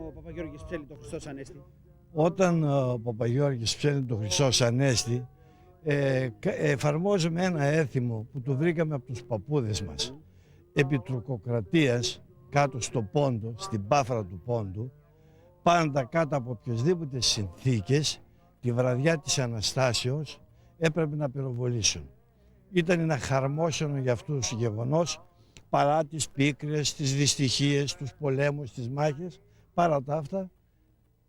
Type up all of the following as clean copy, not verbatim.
ο Παπαγιώργης ψέλνει το Χριστός Ανέστη? Όταν ο Παπαγιώργης ψέλνει το Χριστός Ανέστη, εφαρμόζουμε ένα έθιμο που το βρήκαμε από τους παππούδες μας. Επί τουρκοκρατίας, κάτω στο Πόντο, στην Πάφρα του Πόντου, πάντα κάτω από οποιασδήποτε συνθήκες, τη βραδιά της Αναστάσεως έπρεπε να πυροβολήσουν. Ήταν ένα χαρμόσυνο για αυτούς γεγονός, παρά τις πίκρες, τις δυστυχίες, τους πολέμους, τις μάχες, παρά τα αυτά,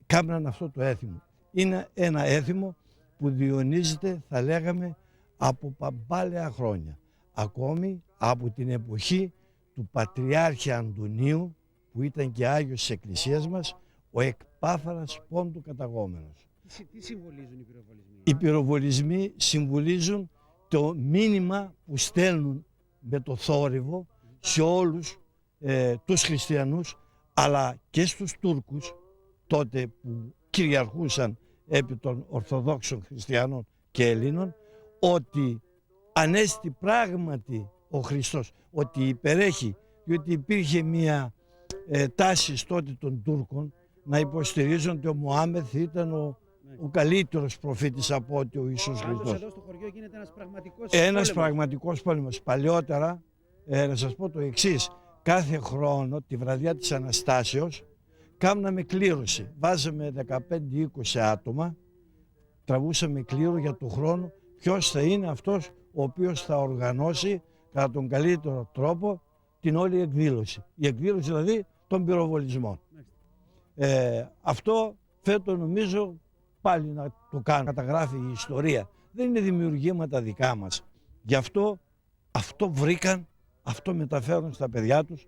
κάμναν αυτό το έθιμο. Είναι ένα έθιμο που διονύζεται, θα λέγαμε, από παμπάλαια χρόνια. Ακόμη από την εποχή του Πατριάρχη Αντωνίου, που ήταν και Άγιος της Εκκλησίας μας, ο εκπάφαρας Πόντου καταγόμενος. Τι συμβολίζουν οι πυροβολισμοί? Οι πυροβολισμοί συμβολίζουν το μήνυμα που στέλνουν με το θόρυβο σε όλους τους χριστιανούς, αλλά και στους Τούρκους, τότε που κυριαρχούσαν επί των Ορθοδόξων χριστιανών και Ελλήνων, ότι ανέστη πράγματι ο Χριστός, ότι υπερέχει, διότι υπήρχε μια τάση τότε των Τούρκων να υποστηρίζουν ότι ο Μωάμεθ ήταν ο καλύτερος προφήτης από ότι ο Ιησούς Χριστός. Εδώ στο χωριό γίνεται ένας πραγματικός πόλεμος. Παλιότερα, να σας πω το εξής, κάθε χρόνο τη βραδιά της Αναστάσεως κάναμε κλήρωση. Βάζαμε 15-20 άτομα, τραβούσαμε κλήρο για το χρόνο ποιος θα είναι αυτός ο οποίος θα οργανώσει κατά τον καλύτερο τρόπο την όλη εκδήλωση. Η εκδήλωση δηλαδή των πυροβολισμών. Αυτό φέτος νομίζω πάλι να το κάνω. Καταγράφει η ιστορία. Δεν είναι δημιουργήματα δικά μας. Γι' αυτό βρήκαν, αυτό μεταφέρουν στα παιδιά τους.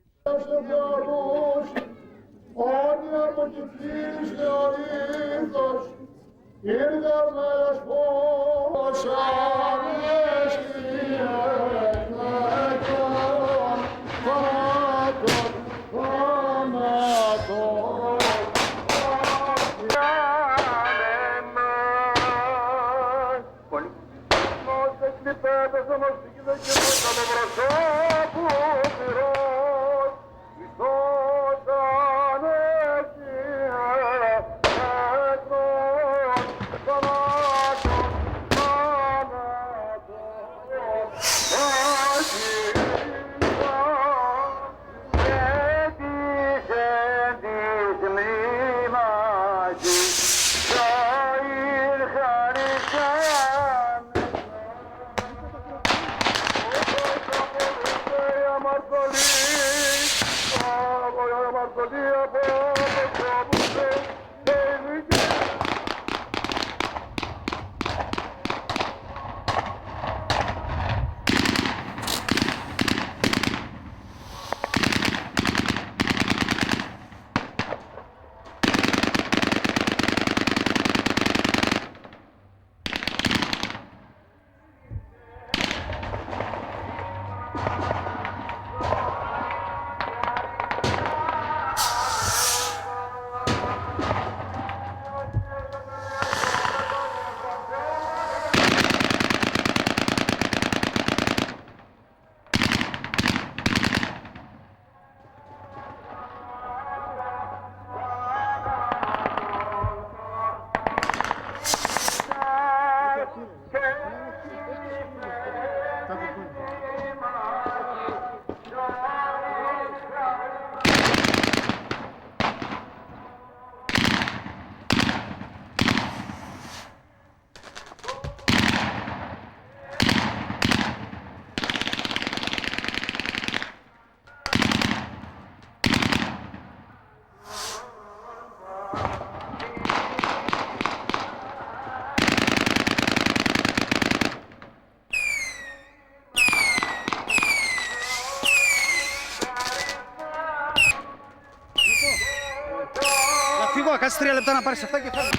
Φύγω, κάτσε 3 λεπτά να πάρεις αυτά και φεύγω.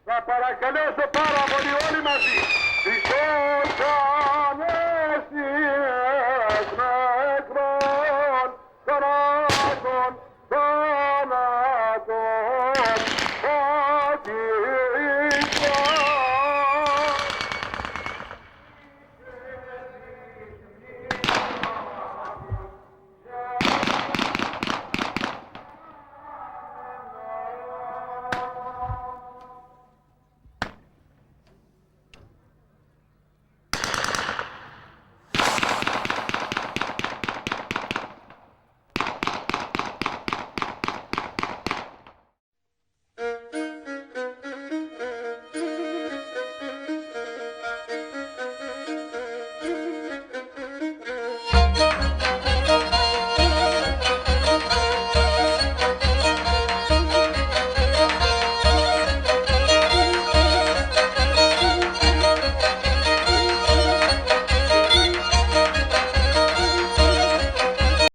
Θα παρακαλέσω πάρα πολύ όλοι μαζί. Χριστός Ανέστη εκ νεκρών θανάτων θανάτων. Κύριε